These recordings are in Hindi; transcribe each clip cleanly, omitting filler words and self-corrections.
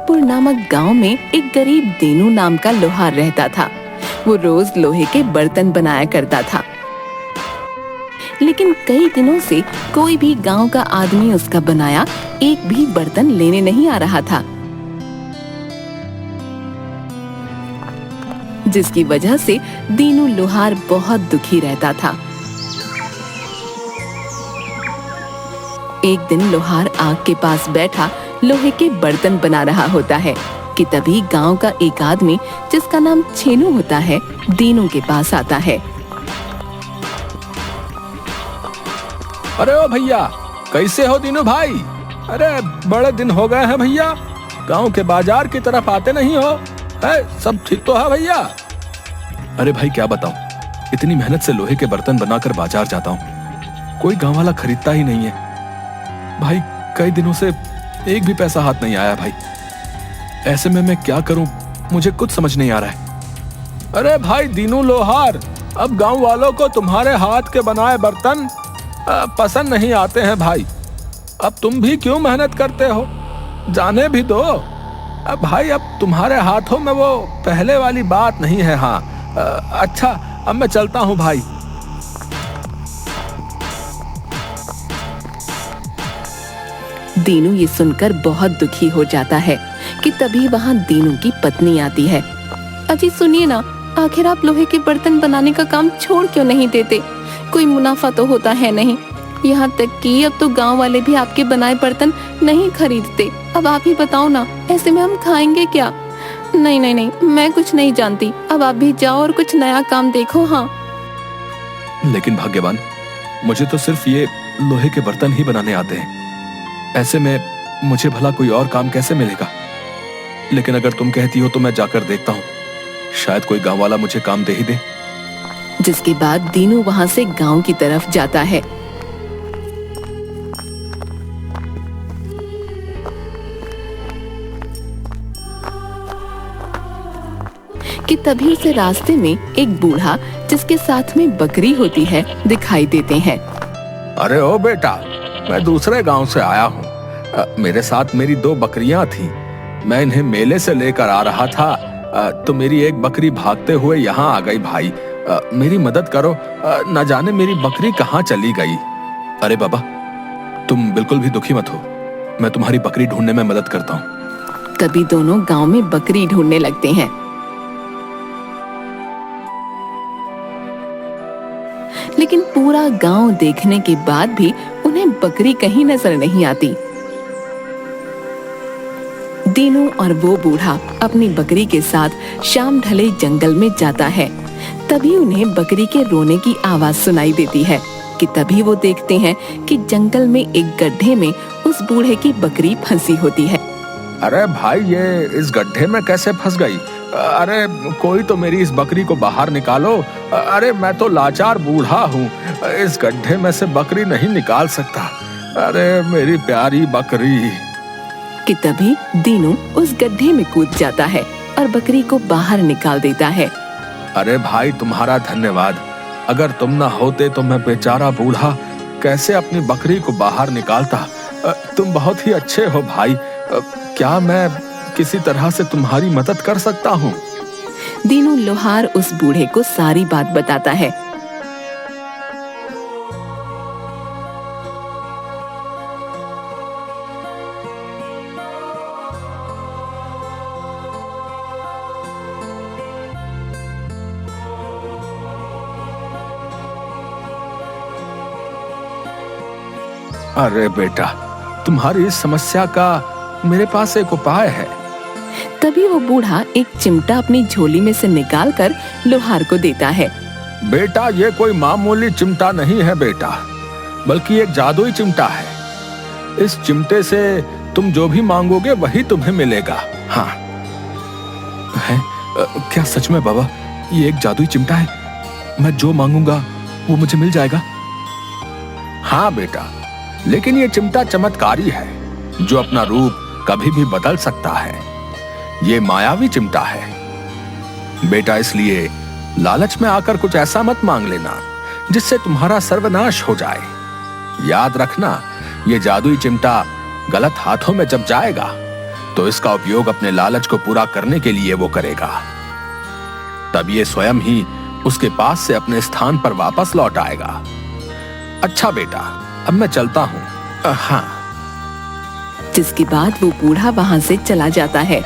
बकरीपुर नामक गांव में एक गरीब दीनू नाम का लोहार रहता था। वो रोज लोहे के बर्तन बनाया करता था, लेकिन कई दिनों से कोई भी गांव का आदमी उसका बनाया एक भी बर्तन लेने नहीं आ रहा था, जिसकी वजह से दीनू लोहार बहुत दुखी रहता था। एक दिन लोहार आग के पास बैठा लोहे के बर्तन बना रहा होता है कि तभी गांव का एक आदमी जिसका नाम छेनू होता है दीनू के पास आता है। अरे ओ भैया, कैसे हो दीनू भाई? अरे बड़े दिन हो गए हैं भैया, गांव के बाजार की तरफ आते नहीं हो। सब ठीक तो है भैया? अरे भाई क्या बताऊं, इतनी मेहनत से लोहे के बर्तन बनाकर बाजार जाता हूं, कोई गांव वाला खरीदता ही नहीं है भाई। कई दिनों से एक भी पैसा हाथ नहीं आया भाई। ऐसे में मैं क्या करूं, मुझे कुछ समझ नहीं आ रहा है। अरे भाई दीनू लोहार, अब गांव वालों को तुम्हारे हाथ के बनाए बर्तन पसंद नहीं आते हैं भाई। अब तुम भी क्यों मेहनत करते हो, जाने भी दो। अब भाई अब तुम्हारे हाथों में वो पहले वाली बात नहीं है। हाँ अच्छा, अब मैं चलता हूँ भाई। दीनू ये सुनकर बहुत दुखी हो जाता है कि तभी वहाँ दीनू की पत्नी आती है। अजी सुनिए ना, आखिर आप लोहे के बर्तन बनाने का काम छोड़ क्यों नहीं देते? कोई मुनाफा तो होता है नहीं, यहाँ तक कि अब तो गांव वाले भी आपके बनाए बर्तन नहीं खरीदते। अब आप ही बताओ ना, ऐसे में हम खाएंगे क्या? नहीं नहीं नहीं, मैं कुछ नहीं जानती, अब आप भी जाओ और कुछ नया काम देखो। हाँ लेकिन भाग्यवान, मुझे तो सिर्फ ये लोहे के बर्तन ही बनाने आते हैं। ऐसे में मुझे भला कोई और काम कैसे मिलेगा? लेकिन अगर तुम कहती हो तो मैं जाकर देखता हूँ, शायद कोई गांव वाला मुझे काम दे ही दे। जिसके बाद दीनू वहाँ से गांव की तरफ जाता है। कि तभी उसे रास्ते में एक बूढ़ा जिसके साथ में बकरी होती है दिखाई देते हैं। अरे ओ बेटा, मैं दूसरे गांव से आया हूँ। मेरे साथ मेरी 2 बकरियां थी, मैं इन्हें मेले से लेकर आ रहा था, तो मेरी एक बकरी भागते हुए यहाँ आ गई भाई। मेरी मदद करो, न जाने मेरी बकरी कहाँ चली गई। अरे बाबा, तुम बिल्कुल भी दुखी मत हो, मैं तुम्हारी बकरी ढूंढने में मदद करता हूँ। तभी दोनों गांव में बकरी ढूंढने लगते हैं। लेकिन पूरा गांव देखने के बाद भी उन्हें बकरी कहीं नजर नहीं आती। दीनू और वो बूढ़ा अपनी बकरी के साथ शाम ढले जंगल में जाता है। तभी उन्हें बकरी के रोने की आवाज सुनाई देती है कि तभी वो देखते हैं कि जंगल में एक गड्ढे में उस बूढ़े की बकरी फंसी होती है। अरे भाई, ये इस गड्ढे में कैसे फंस गई? अरे कोई तो मेरी इस बकरी को बाहर निकालो। अरे मैं तो लाचार बूढ़ा हूँ, इस गड्ढे में से बकरी नहीं निकाल सकता। अरे मेरी प्यारी बकरी। कि तभी दीनू उस गड्ढे में कूद जाता है और बकरी को बाहर निकाल देता है। अरे भाई तुम्हारा धन्यवाद, अगर तुम ना होते तो मैं बेचारा बूढ़ा कैसे अपनी बकरी को बाहर निकालता। तुम बहुत ही अच्छे हो भाई, क्या मैं किसी तरह से तुम्हारी मदद कर सकता हूँ? दीनू लोहार उस बूढ़े को सारी बात बताता है। अरे बेटा, तुम्हारी इस समस्या का मेरे पास एक उपाय है। तभी वो बूढ़ा एक चिमटा अपनी झोली में से निकालकर लोहार को देता है। बेटा, ये कोई मामूली चिमटा नहीं है बेटा, बल्कि एक जादुई चिमटा है। इस चिमटे से तुम जो भी मांगोगे वही तुम्हें मिलेगा। हाँ है? क्या सच में बाबा, ये एक जादुई चिमटा है? मैं जो मांगूंगा वो मुझे मिल जाएगा? हाँ बेटा, लेकिन ये चिमटा चमत्कारी है, जो अपना रूप कभी भी बदल सकता है। ये मायावी चिमटा है बेटा, इसलिए लालच में आकर कुछ ऐसा मत मांग लेना जिससे तुम्हारा सर्वनाश हो जाए। याद रखना, ये जादुई चिमटा गलत हाथों में जब जाएगा तो इसका उपयोग अपने लालच को पूरा करने के लिए वो करेगा। तब ये स्वयं ही उसके पास से अपने स्थान पर वापस लौट आएगा। अच्छा बेटा, अब मैं चलता हूं। हाँ। जिसके बाद वो बूढ़ा वहां से चला जाता है।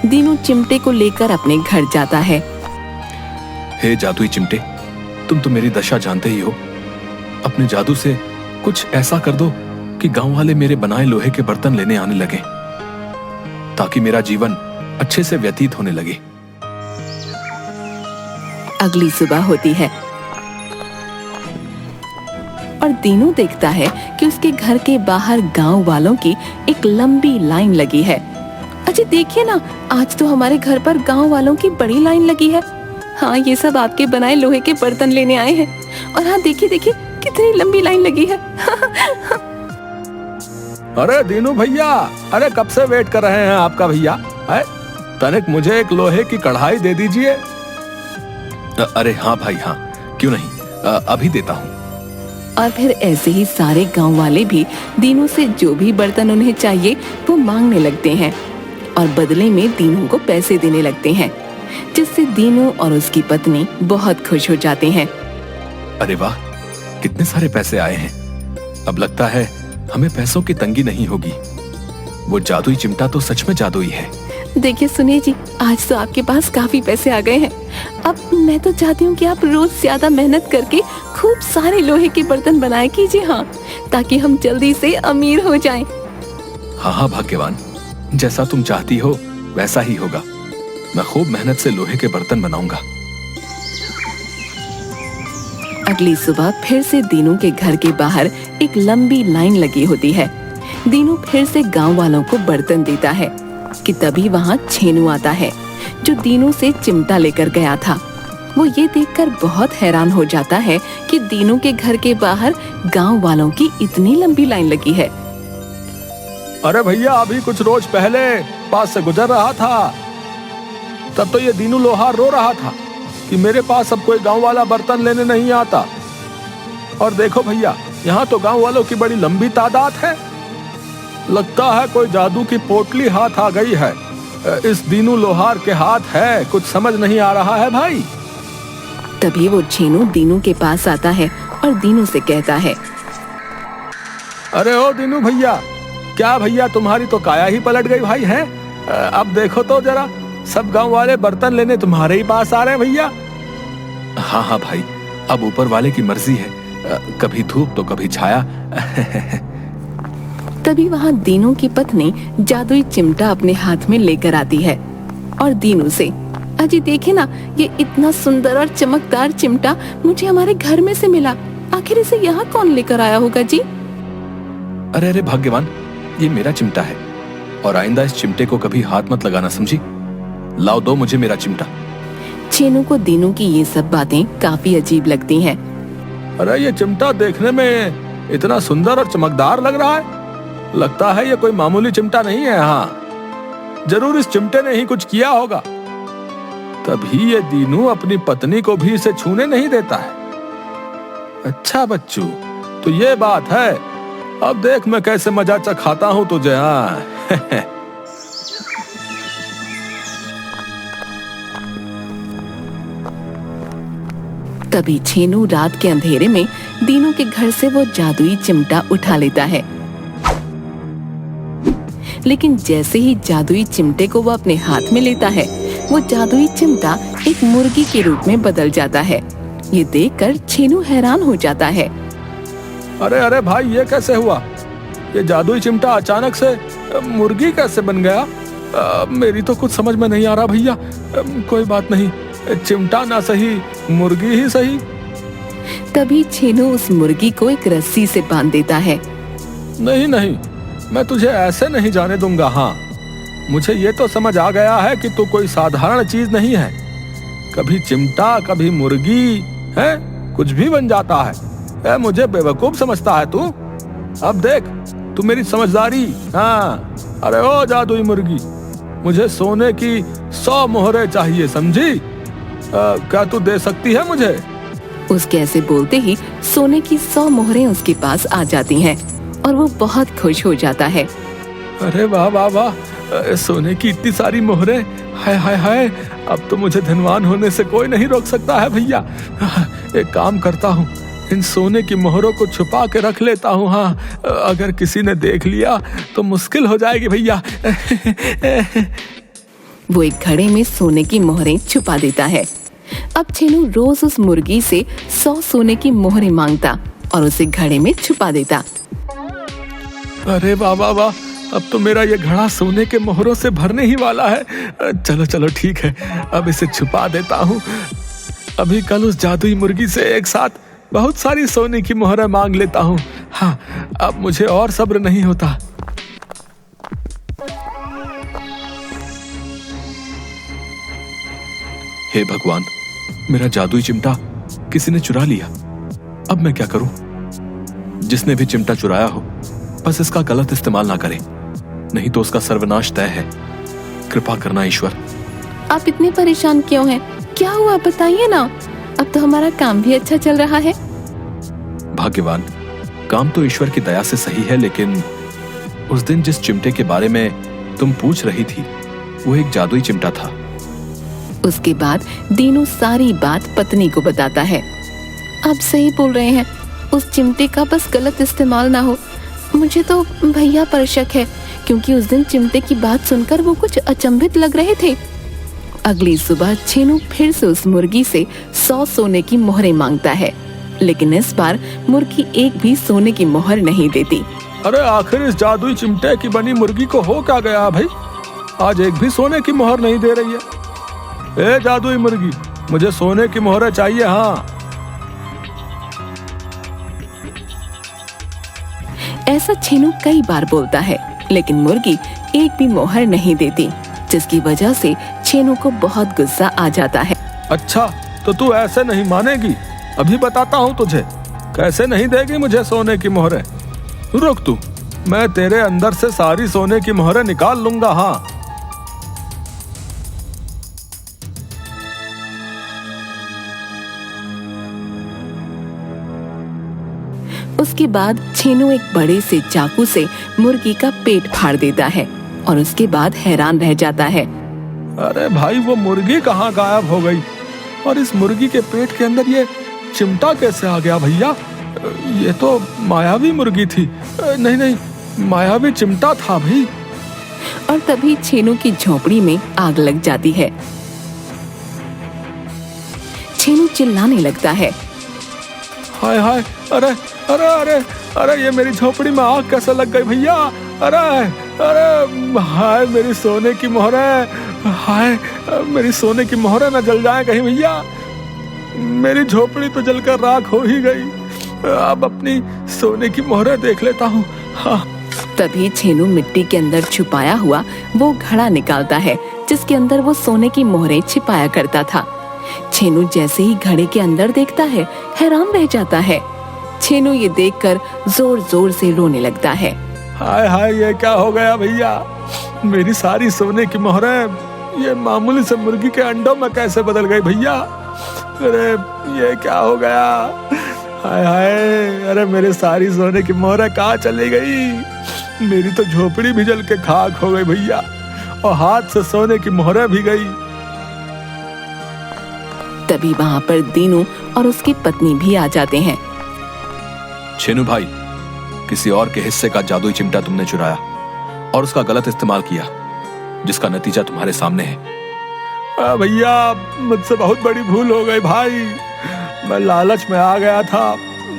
दीनू चिमटे को लेकर अपने घर जाता है। हे जादुई चिमटे, तुम तो मेरी दशा जानते ही हो। अपने जादू से कुछ ऐसा कर दो कि गांव वाले मेरे बनाए लोहे के बर्तन लेने आने लगे, ताकि मेरा जीवन अच्छे से व्यतीत होने लगे। अगली सुबह होती है और दीनू देखता है कि उसके घर के बाहर गांव वालों की एक लंबी लाइन लगी है। अजय देखिए ना, आज तो हमारे घर पर गांव वालों की बड़ी लाइन लगी है। हाँ, ये सब आपके बनाए लोहे के बर्तन लेने आए हैं। और हाँ, देखिए देखिए कितनी लंबी लाइन लगी है। अरे दीनू भैया, अरे कब से वेट कर रहे हैं आपका भैया। तनिक मुझे एक लोहे की कढ़ाई दे दीजिए। अरे हाँ भाई हाँ, क्यों नहीं, अभी देता हूँ। और फिर ऐसे ही सारे गांव वाले भी दीनू से जो भी बर्तन उन्हें चाहिए वो मांगने लगते हैं और बदले में दीनू को पैसे देने लगते हैं, जिससे दीनू और उसकी पत्नी बहुत खुश हो जाते हैं। अरे वाह, कितने सारे पैसे आए हैं। अब लगता है हमें पैसों की तंगी नहीं होगी। वो जादुई चिमटा तो सच में जादुई है। देखिए सुनिए जी, आज तो आपके पास काफी पैसे आ गए हैं। अब मैं तो चाहती हूँ कि आप रोज ज्यादा मेहनत करके खूब सारे लोहे के बर्तन बनाया कीजिए। हाँ, ताकि हम जल्दी से अमीर हो जाएं। हाँ हाँ भाग्यवान, जैसा तुम चाहती हो वैसा ही होगा। मैं खूब मेहनत से लोहे के बर्तन बनाऊंगा। अगली सुबह फिर से दीनू के घर के बाहर एक लंबी लाइन लगी होती है। दीनू फिर से गांव वालों को बर्तन देता है कि तभी वहाँ छेनू आता है, जो दीनू से चिमटा लेकर गया था। वो ये देखकर बहुत हैरान हो जाता है कि दीनू के घर के बाहर गांव वालों की इतनी लंबी लाइन लगी है। अरे भैया, अभी कुछ रोज पहले पास से गुजर रहा था, तब तो ये दीनू लोहार रो रहा था कि मेरे पास अब कोई गांव वाला बर्तन लेने नहीं आता। और देखो भैया, यहाँ तो गांव वालों की बड़ी लंबी तादाद है। लगता है कोई जादू की पोटली हाथ आ गई है। इस दीनू लोहार के हाथ है, कुछ समझ नहीं आ रहा है भाई। तभी वो छेनू दीनू के पास आता है और दीनू से कहता है, अरे ओ दीनू भैया, क्या भैया तुम्हारी तो काया ही पलट गई भाई है। अब देखो तो जरा, सब गांव वाले बर्तन लेने तुम्हारे ही पास आ रहे हैं भैया। हाँ हाँ भाई, अब ऊपर वाले की मर्जी है, कभी धूप तो कभी छाया। तभी वहाँ दीनू की पत्नी जादुई चिमटा अपने हाथ में लेकर आती है और दीनू से, अजी देखे ना, ये इतना सुंदर और चमकदार चिमटा मुझे हमारे घर में से मिला। आखिर इसे यहाँ कौन लेकर आया होगा जी? अरे अरे भाग्यवान, ये मेरा चिमटा है और आइंदा इस चिमटे को कभी हाथ मत लगाना, समझी? लाओ, दो मुझे मेरा चिमटा। छेनू को दीनू की ये सब बातें काफी अजीब लगती हैं। अरे ये चिमटा देखने में इतना सुंदर और चमकदार लग रहा है, लगता है ये कोई मामूली चिमटा नहीं है। हाँ, जरूर इस चिमटे ने ही कुछ किया होगा, तभी ये दीनू अपनी पत्नी को भी इसे छूने नहीं देता है। अच्छा बच्चू, तो ये बात है। अब देख मैं कैसे मजा चखाता हूँ तुझे। हाँ। तभी छेनू रात के अंधेरे में दीनू के घर से वो जादुई चिमटा उठा लेता है। लेकिन जैसे ही जादुई चिमटे को वो अपने हाथ में लेता है, वो जादुई चिमटा एक मुर्गी के रूप में बदल जाता है। ये देखकर छेनू हैरान हो जाता है। अरे अरे भाई, ये कैसे हुआ? ये जादुई चिमटा अचानक से मुर्गी कैसे बन गया? मेरी तो कुछ समझ में नहीं आ रहा भैया। कोई बात नहीं, चिमटा ना सही, मुर्गी ही सही। तभी छेनू उस मुर्गी को एक रस्सी से बांध देता है। नहीं नहीं, मैं तुझे ऐसे नहीं जाने दूंगा। हाँ, मुझे ये तो समझ आ गया है कि तू कोई साधारण चीज नहीं है। कभी चिमटा, कभी मुर्गी, है कुछ भी बन जाता है। मुझे बेवकूफ समझता है तू? अब देख तू मेरी समझदारी। हाँ, अरे ओ जादुई मुर्गी, मुझे सोने की 100 मोहरें चाहिए, समझी? क्या तू दे सकती है मुझे? उसके ऐसे बोलते ही सोने की 100 मोहरें उसके पास आ जाती हैं और वो बहुत खुश हो जाता है। अरे वाह वाह वाह, सोने की इतनी सारी मोहरें, हाय हाय हाय, अब तो मुझे धनवान होने से कोई नहीं रोक सकता है भैया। एक काम करता हूँ, इन सोने की मोहरों को छुपा के रख लेता हूँ। हाँ, अगर किसी ने देख लिया तो मुश्किल हो जाएगी भैया। वो एक घड़े में सोने की मोहरें छुपा देता है। अब छेनू रोज उस मुर्गी से 100 सोने की मोहरें मांगता और उसे घड़े में छुपा देता। अरे वाह वाह वाह, अब तो मेरा ये घड़ा सोने के मोहरों से भरने ही वाला है। चलो चलो ठीक है, अब इसे छुपा देता हूँ। अभी कल उस जादुई मुर्गी से एक साथ बहुत सारी सोने की मोहरें मांग लेता हूँ। हाँ, अब मुझे और सब्र नहीं होता। हे भगवान, मेरा जादुई चिमटा किसी ने चुरा लिया। अब मैं क्या करूं? जिसने भी चिमटा चुराया हो, बस इसका गलत इस्तेमाल ना करे, नहीं तो उसका सर्वनाश तय है। कृपा करना ईश्वर। आप इतने परेशान क्यों हैं? क्या हुआ बताइए ना। अब तो हमारा काम भी अच्छा चल रहा है। भाग्यवान, काम तो ईश्वर की दया से सही है, लेकिन उस दिन जिस चिमटे के बारे में तुम पूछ रही थी, वो एक जादुई चिमटा था। उसके बाद दीनू सारी बात पत्नी को बताता है। आप सही बोल रहे हैं, उस चिमटे का बस गलत इस्तेमाल ना हो। मुझे तो भैया पर शक है, क्योंकि उस दिन चिमटे की बात सुनकर वो कुछ अचंभित लग रहे थे। अगली सुबह छेनू फिर से उस मुर्गी से 100 सोने की मोहरें मांगता है, लेकिन इस बार मुर्गी एक भी सोने की मोहर नहीं देती। अरे आखिर इस जादुई चिमटे की बनी मुर्गी को हो क्या गया भाई? आज एक भी सोने की मोहर नहीं दे रही है। ए जादुई मुर्गी, मुझे सोने की मोहरें चाहिए। हाँ, ऐसा छेनू कई बार बोलता है, लेकिन मुर्गी एक भी मोहर नहीं देती, जिसकी वजह से छेनू को बहुत गुस्सा आ जाता है। अच्छा, तो तू ऐसे नहीं मानेगी। अभी बताता हूँ तुझे कैसे नहीं देगी मुझे सोने की मोहरें। रुक तू, मैं तेरे अंदर से सारी सोने की मोहरें निकाल लूंगा। हाँ, उसके बाद छेनू एक बड़े से चाकू से मुर्गी का पेट फाड़ देता है और उसके बाद हैरान रह जाता है। अरे भाई, वो मुर्गी कहाँ गायब हो गई? और इस मुर्गी के पेट के अंदर ये चिमटा कैसे आ गया भैया? ये तो मायावी मुर्गी थी। नहीं नहीं, मायावी चिमटा था भाई। और तभी छेनू की झोपड़ी में आग लग जाती है। छेनू चिल्लाने लगता है। हाय हाय, अरे अरे अरे अरे, ये मेरी झोपड़ी में आग कैसे लग गई भैया? अरे अरे, हाय मेरी सोने की मोहरें, हाय मेरी सोने की मोहरें न जल जाए कहीं भैया। मेरी झोपड़ी तो जलकर राख हो ही गई। अब अपनी सोने की मोहरें देख लेता हूँ। हाँ। तभी छेनू मिट्टी के अंदर छुपाया हुआ वो घड़ा निकालता है, जिसके अंदर वो सोने की मोहरें छिपाया करता था। छेनू जैसे ही घड़े के अंदर देखता है, हैरान रह जाता है। छेनू ये देखकर जोर जोर से रोने लगता है। हाय हाय, ये क्या हो गया भैया? मेरी सारी सोने की मोहरें ये मामूली से मुर्गी के अंडों में कैसे बदल गई भैया? अरे ये क्या हो गया? हाय हाय, अरे मेरी सारी सोने की मोहरें कहाँ चली गई? मेरी तो झोपड़ी भी जल के खाक हो गई भैया, और हाथ से सोने की मोहरें भी गई। तभी वहाँ पर दीनू और उसकी पत्नी भी आ जाते हैं। छेनू भाई, किसी और के हिस्से का जादुई चिमटा तुमने चुराया और उसका गलत इस्तेमाल किया, जिसका नतीजा तुम्हारे सामने है। भैया, मुझसे बहुत बड़ी भूल हो गई भाई। मैं लालच में आ गया था,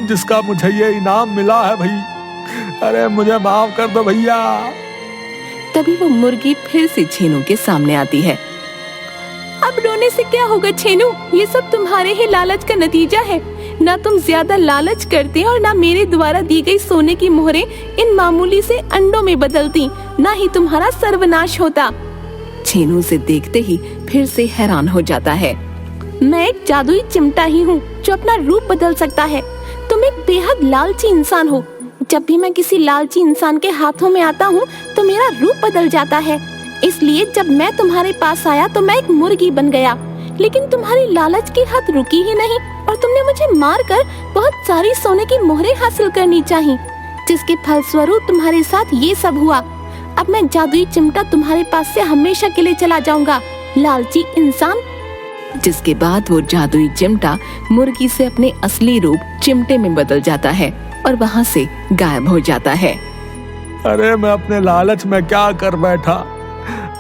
जिसका मुझे ये इनाम मिला है भाई। अरे मुझे माफ कर दो भैया। तभी वो मुर्गी फिर से छेनू के सामने आती है। अब रोने से क्या होगा छेनू? ये सब तुम्हारे ही लालच का नतीजा है। ना तुम ज्यादा लालच करते और ना मेरे द्वारा दी गई सोने की मोहरें इन मामूली से अंडों में बदलती, ना ही तुम्हारा सर्वनाश होता। छेनू से देखते ही फिर से हैरान हो जाता है। मैं एक जादुई चिमटा ही हूँ जो अपना रूप बदल सकता है। तुम एक बेहद लालची इंसान हो। जब भी मैं किसी लालची इंसान के हाथों में आता हूँ तो मेरा रूप बदल जाता है। इसलिए जब मैं तुम्हारे पास आया तो मैं एक मुर्गी बन गया, लेकिन तुम्हारी लालच की हद रुकी ही नहीं और तुमने मुझे मारकर बहुत सारी सोने की मोहरें हासिल करनी चाहिए, जिसके फलस्वरूप तुम्हारे साथ ये सब हुआ। अब मैं जादुई चिमटा तुम्हारे पास से हमेशा के लिए चला जाऊंगा, लालची इंसान। जिसके बाद वो जादुई चिमटा मुर्गी से अपने असली रूप चिमटे में बदल जाता है और वहाँ से गायब हो जाता है। अरे मैं अपने लालच में क्या कर बैठा,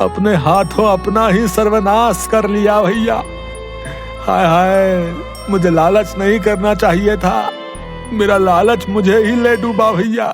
अपने हाथों अपना ही सर्वनाश कर लिया भैया। हाय हाय, मुझे लालच नहीं करना चाहिए था, मेरा लालच मुझे ही ले डूबा भैया।